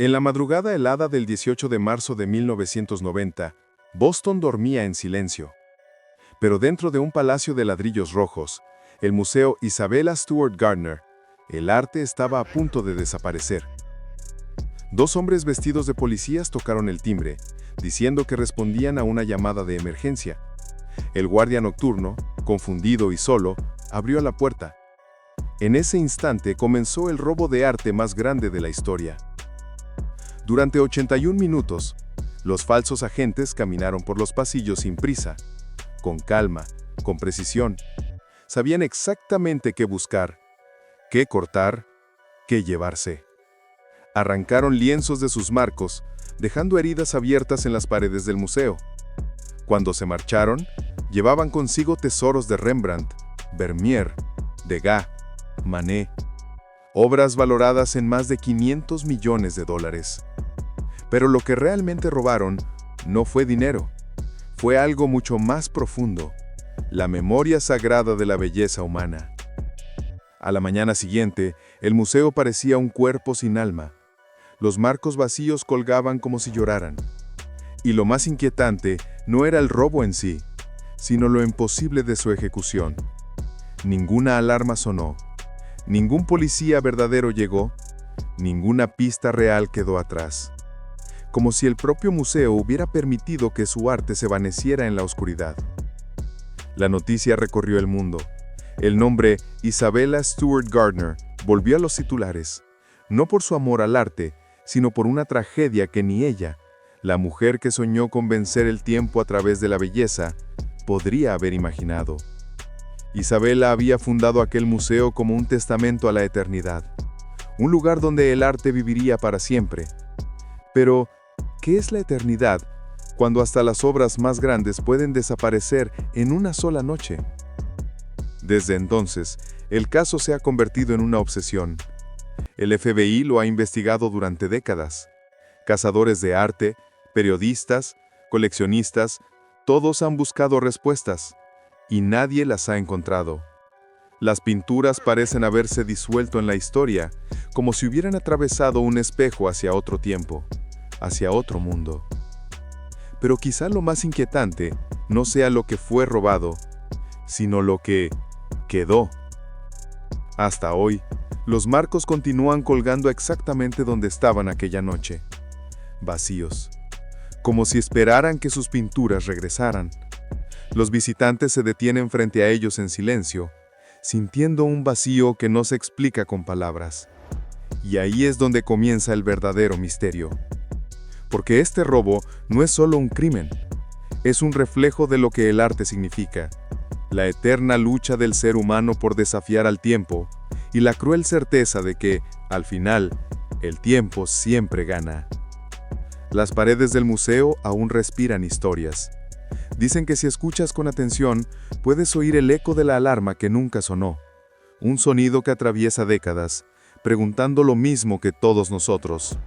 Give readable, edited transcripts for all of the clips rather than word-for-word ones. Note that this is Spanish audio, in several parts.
En la madrugada helada del 18 de marzo de 1990, Boston dormía en silencio. Pero dentro de un palacio de ladrillos rojos, el Museo Isabella Stewart Gardner, el arte estaba a punto de desaparecer. Dos hombres vestidos de policías tocaron el timbre, diciendo que respondían a una llamada de emergencia. El guardia nocturno, confundido y solo, abrió la puerta. En ese instante comenzó el robo de arte más grande de la historia. Durante 81 minutos, los falsos agentes caminaron por los pasillos sin prisa, con calma, con precisión. Sabían exactamente qué buscar, qué cortar, qué llevarse. Arrancaron lienzos de sus marcos, dejando heridas abiertas en las paredes del museo. Cuando se marcharon, llevaban consigo tesoros de Rembrandt, Vermeer, Degas, Manet, obras valoradas en más de $500 millones. Pero lo que realmente robaron no fue dinero, fue algo mucho más profundo, la memoria sagrada de la belleza humana. A la mañana siguiente, el museo parecía un cuerpo sin alma. Los marcos vacíos colgaban como si lloraran. Y lo más inquietante no era el robo en sí, sino lo imposible de su ejecución. Ninguna alarma sonó, ningún policía verdadero llegó, ninguna pista real quedó atrás. Como si el propio museo hubiera permitido que su arte se vaneciera en la oscuridad. La noticia recorrió el mundo. El nombre Isabella Stewart Gardner volvió a los titulares, no por su amor al arte, sino por una tragedia que ni ella, la mujer que soñó con vencer el tiempo a través de la belleza, podría haber imaginado. Isabella había fundado aquel museo como un testamento a la eternidad, un lugar donde el arte viviría para siempre. Pero, ¿qué es la eternidad cuando hasta las obras más grandes pueden desaparecer en una sola noche? Desde entonces, el caso se ha convertido en una obsesión. El FBI lo ha investigado durante décadas. Cazadores de arte, periodistas, coleccionistas, todos han buscado respuestas, y nadie las ha encontrado. Las pinturas parecen haberse disuelto en la historia, como si hubieran atravesado un espejo hacia otro tiempo, hacia otro mundo. Pero quizá lo más inquietante no sea lo que fue robado, sino lo que quedó. Hasta hoy, los marcos continúan colgando exactamente donde estaban aquella noche, vacíos, como si esperaran que sus pinturas regresaran. Los visitantes se detienen frente a ellos en silencio, sintiendo un vacío que no se explica con palabras. Y ahí es donde comienza el verdadero misterio. Porque este robo no es solo un crimen, es un reflejo de lo que el arte significa, la eterna lucha del ser humano por desafiar al tiempo y la cruel certeza de que, al final, el tiempo siempre gana. Las paredes del museo aún respiran historias. Dicen que si escuchas con atención, puedes oír el eco de la alarma que nunca sonó, un sonido que atraviesa décadas, preguntando lo mismo que todos nosotros.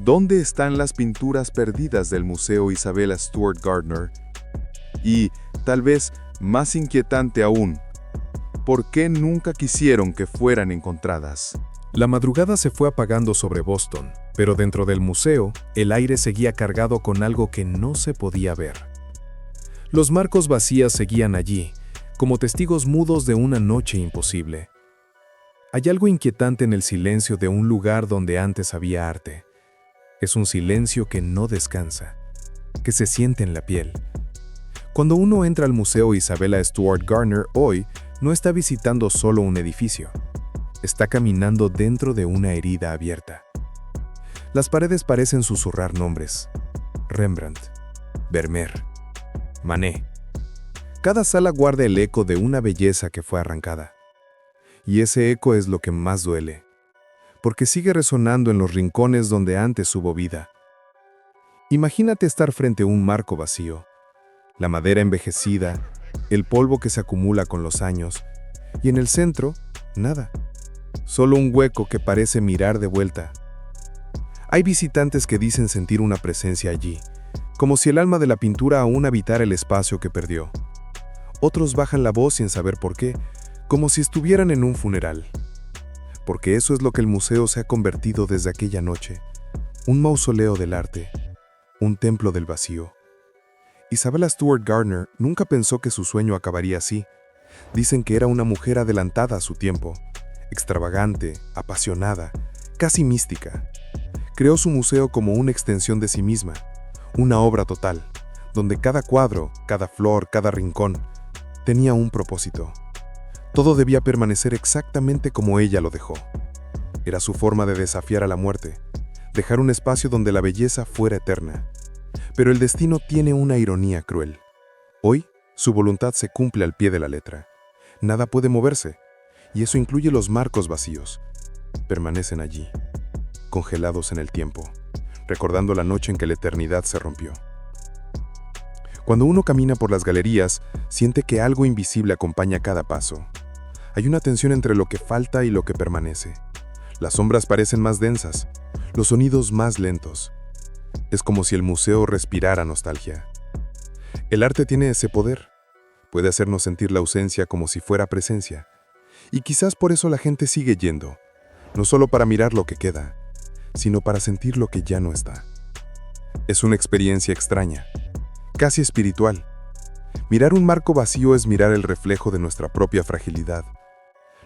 ¿Dónde están las pinturas perdidas del Museo Isabella Stewart Gardner? Y, tal vez más inquietante aún, ¿por qué nunca quisieron que fueran encontradas? La madrugada se fue apagando sobre Boston, pero dentro del museo, el aire seguía cargado con algo que no se podía ver. Los marcos vacíos seguían allí, como testigos mudos de una noche imposible. Hay algo inquietante en el silencio de un lugar donde antes había arte. Es un silencio que no descansa, que se siente en la piel. Cuando uno entra al Museo Isabella Stewart Gardner hoy, no está visitando solo un edificio. Está caminando dentro de una herida abierta. Las paredes parecen susurrar nombres. Rembrandt, Vermeer, Manet. Cada sala guarda el eco de una belleza que fue arrancada. Y ese eco es lo que más duele, porque sigue resonando en los rincones donde antes hubo vida. Imagínate estar frente a un marco vacío, la madera envejecida, el polvo que se acumula con los años, y en el centro, nada. Solo un hueco que parece mirar de vuelta. Hay visitantes que dicen sentir una presencia allí, como si el alma de la pintura aún habitara el espacio que perdió. Otros bajan la voz sin saber por qué, como si estuvieran en un funeral. Porque eso es lo que el museo se ha convertido desde aquella noche. Un mausoleo del arte, un templo del vacío. Isabella Stewart Gardner nunca pensó que su sueño acabaría así. Dicen que era una mujer adelantada a su tiempo, extravagante, apasionada, casi mística. Creó su museo como una extensión de sí misma, una obra total, donde cada cuadro, cada flor, cada rincón, tenía un propósito. Todo debía permanecer exactamente como ella lo dejó. Era su forma de desafiar a la muerte, dejar un espacio donde la belleza fuera eterna. Pero el destino tiene una ironía cruel. Hoy, su voluntad se cumple al pie de la letra. Nada puede moverse, y eso incluye los marcos vacíos. Permanecen allí, congelados en el tiempo, recordando la noche en que la eternidad se rompió. Cuando uno camina por las galerías, siente que algo invisible acompaña cada paso. Hay una tensión entre lo que falta y lo que permanece. Las sombras parecen más densas, los sonidos más lentos. Es como si el museo respirara nostalgia. El arte tiene ese poder. Puede hacernos sentir la ausencia como si fuera presencia. Y quizás por eso la gente sigue yendo, no solo para mirar lo que queda, sino para sentir lo que ya no está. Es una experiencia extraña, casi espiritual. Mirar un marco vacío es mirar el reflejo de nuestra propia fragilidad.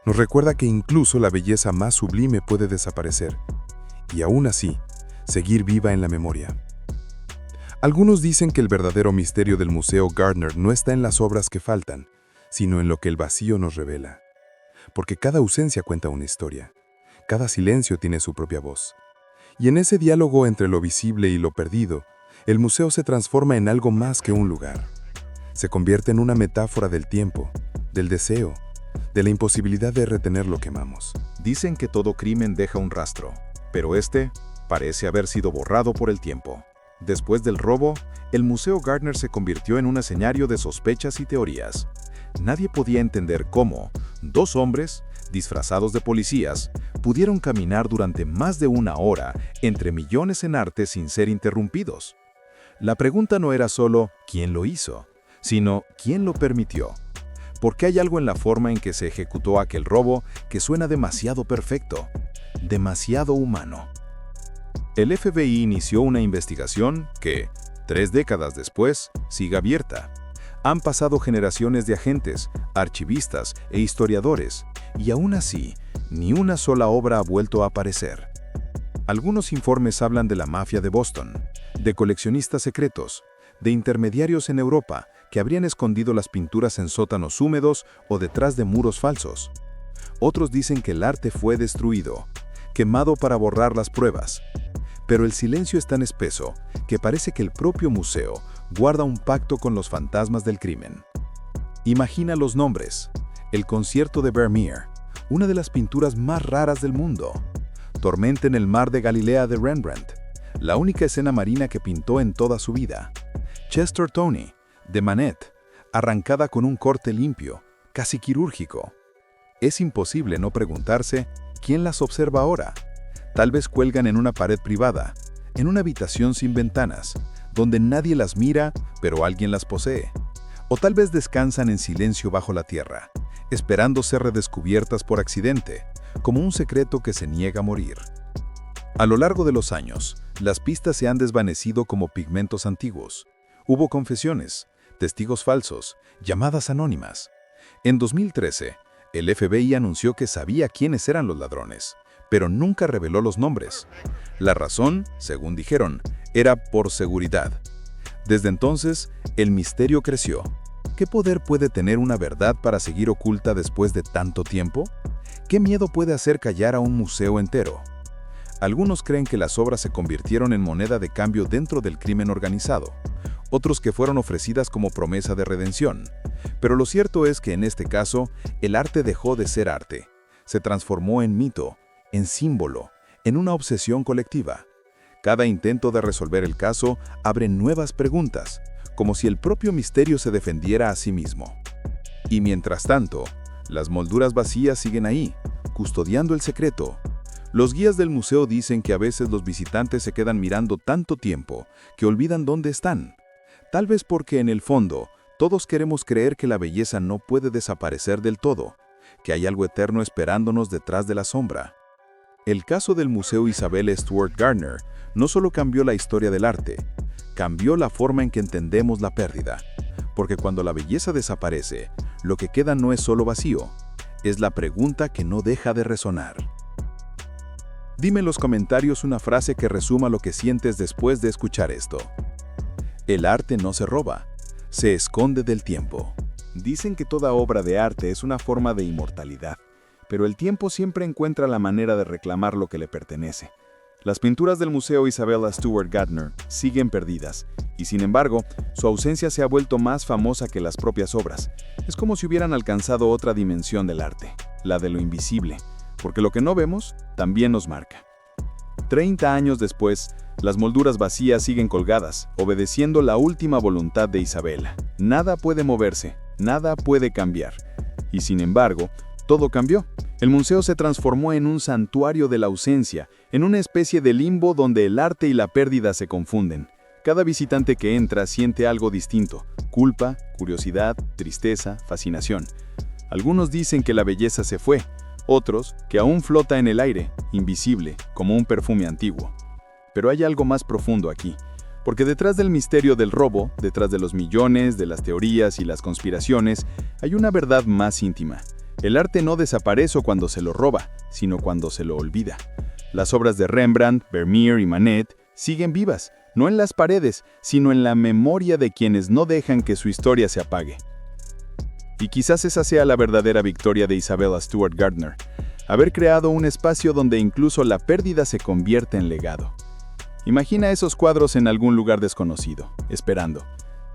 Nos recuerda que incluso la belleza más sublime puede desaparecer, y aún así, seguir viva en la memoria. Algunos dicen que el verdadero misterio del Museo Gardner no está en las obras que faltan, sino en lo que el vacío nos revela. Porque cada ausencia cuenta una historia, cada silencio tiene su propia voz. Y en ese diálogo entre lo visible y lo perdido, el museo se transforma en algo más que un lugar. Se convierte en una metáfora del tiempo, del deseo, de la imposibilidad de retener lo que amamos. Dicen que todo crimen deja un rastro, pero este parece haber sido borrado por el tiempo. Después del robo, el Museo Gardner se convirtió en un escenario de sospechas y teorías. Nadie podía entender cómo dos hombres, disfrazados de policías, pudieron caminar durante más de una hora entre millones en arte sin ser interrumpidos. La pregunta no era solo ¿quién lo hizo?, sino ¿quién lo permitió? Porque hay algo en la forma en que se ejecutó aquel robo que suena demasiado perfecto, demasiado humano. El FBI inició una investigación que, 3 décadas después, sigue abierta. Han pasado generaciones de agentes, archivistas e historiadores, y aún así, ni una sola obra ha vuelto a aparecer. Algunos informes hablan de la mafia de Boston, de coleccionistas secretos, de intermediarios en Europa que habrían escondido las pinturas en sótanos húmedos o detrás de muros falsos. Otros dicen que el arte fue destruido, quemado para borrar las pruebas. Pero el silencio es tan espeso que parece que el propio museo guarda un pacto con los fantasmas del crimen. Imagina los nombres: el concierto de Vermeer, una de las pinturas más raras del mundo; Tormenta en el mar de Galilea de Rembrandt, la única escena marina que pintó en toda su vida; Chester Tony, de Manet, arrancada con un corte limpio, casi quirúrgico. Es imposible no preguntarse quién las observa ahora. Tal vez cuelgan en una pared privada, en una habitación sin ventanas, donde nadie las mira, pero alguien las posee. O tal vez descansan en silencio bajo la tierra, esperando ser redescubiertas por accidente, como un secreto que se niega a morir. A lo largo de los años, las pistas se han desvanecido como pigmentos antiguos. Hubo confesiones, testigos falsos, llamadas anónimas. En 2013, el FBI anunció que sabía quiénes eran los ladrones, pero nunca reveló los nombres. La razón, según dijeron, era por seguridad. Desde entonces, el misterio creció. ¿Qué poder puede tener una verdad para seguir oculta después de tanto tiempo? ¿Qué miedo puede hacer callar a un museo entero? Algunos creen que las obras se convirtieron en moneda de cambio dentro del crimen organizado, otros que fueron ofrecidas como promesa de redención. Pero lo cierto es que en este caso, el arte dejó de ser arte. Se transformó en mito, en símbolo, en una obsesión colectiva. Cada intento de resolver el caso abre nuevas preguntas, como si el propio misterio se defendiera a sí mismo. Y mientras tanto, las molduras vacías siguen ahí, custodiando el secreto. Los guías del museo dicen que a veces los visitantes se quedan mirando tanto tiempo que olvidan dónde están. Tal vez porque en el fondo, todos queremos creer que la belleza no puede desaparecer del todo, que hay algo eterno esperándonos detrás de la sombra. El caso del Museo Isabella Stewart Gardner no solo cambió la historia del arte, cambió la forma en que entendemos la pérdida. Porque cuando la belleza desaparece, lo que queda no es solo vacío, es la pregunta que no deja de resonar. Dime en los comentarios una frase que resuma lo que sientes después de escuchar esto. El arte no se roba, se esconde del tiempo. Dicen que toda obra de arte es una forma de inmortalidad, pero el tiempo siempre encuentra la manera de reclamar lo que le pertenece. Las pinturas del Museo Isabella Stewart Gardner siguen perdidas, y sin embargo, su ausencia se ha vuelto más famosa que las propias obras. Es como si hubieran alcanzado otra dimensión del arte, la de lo invisible, porque lo que no vemos también nos marca. 30 años después, las molduras vacías siguen colgadas, obedeciendo la última voluntad de Isabella. Nada puede moverse, nada puede cambiar. Y sin embargo, todo cambió. El museo se transformó en un santuario de la ausencia, en una especie de limbo donde el arte y la pérdida se confunden. Cada visitante que entra siente algo distinto: culpa, curiosidad, tristeza, fascinación. Algunos dicen que la belleza se fue, otros que aún flota en el aire, invisible, como un perfume antiguo. Pero hay algo más profundo aquí, porque detrás del misterio del robo, detrás de los millones, de las teorías y las conspiraciones, hay una verdad más íntima. El arte no desaparece cuando se lo roba, sino cuando se lo olvida. Las obras de Rembrandt, Vermeer y Manet siguen vivas, no en las paredes, sino en la memoria de quienes no dejan que su historia se apague. Y quizás esa sea la verdadera victoria de Isabella Stewart Gardner, haber creado un espacio donde incluso la pérdida se convierte en legado. Imagina esos cuadros en algún lugar desconocido, esperando.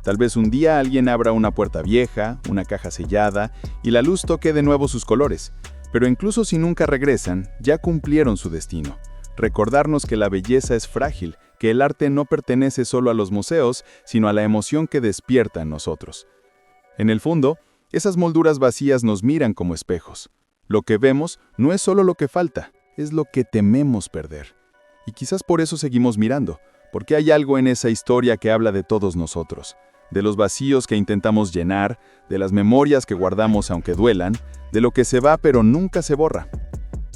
Tal vez un día alguien abra una puerta vieja, una caja sellada, y la luz toque de nuevo sus colores. Pero incluso si nunca regresan, ya cumplieron su destino. Recordarnos que la belleza es frágil, que el arte no pertenece solo a los museos, sino a la emoción que despierta en nosotros. En el fondo, esas molduras vacías nos miran como espejos. Lo que vemos no es solo lo que falta, es lo que tememos perder. Y quizás por eso seguimos mirando, porque hay algo en esa historia que habla de todos nosotros, de los vacíos que intentamos llenar, de las memorias que guardamos aunque duelan, de lo que se va pero nunca se borra.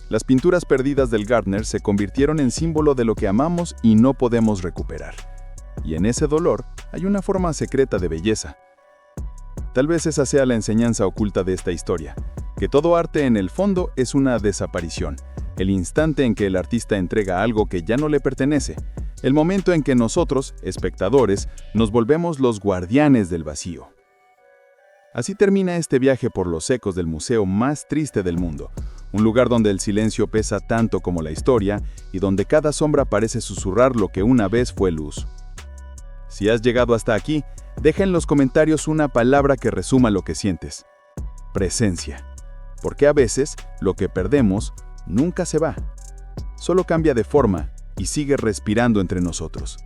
Las pinturas perdidas del Gardner se convirtieron en símbolo de lo que amamos y no podemos recuperar. Y en ese dolor hay una forma secreta de belleza. Tal vez esa sea la enseñanza oculta de esta historia, que todo arte en el fondo es una desaparición, el instante en que el artista entrega algo que ya no le pertenece, el momento en que nosotros, espectadores, nos volvemos los guardianes del vacío. Así termina este viaje por los ecos del museo más triste del mundo, un lugar donde el silencio pesa tanto como la historia y donde cada sombra parece susurrar lo que una vez fue luz. Si has llegado hasta aquí, deja en los comentarios una palabra que resuma lo que sientes. Presencia. Porque a veces, lo que perdemos nunca se va. Solo cambia de forma y sigue respirando entre nosotros.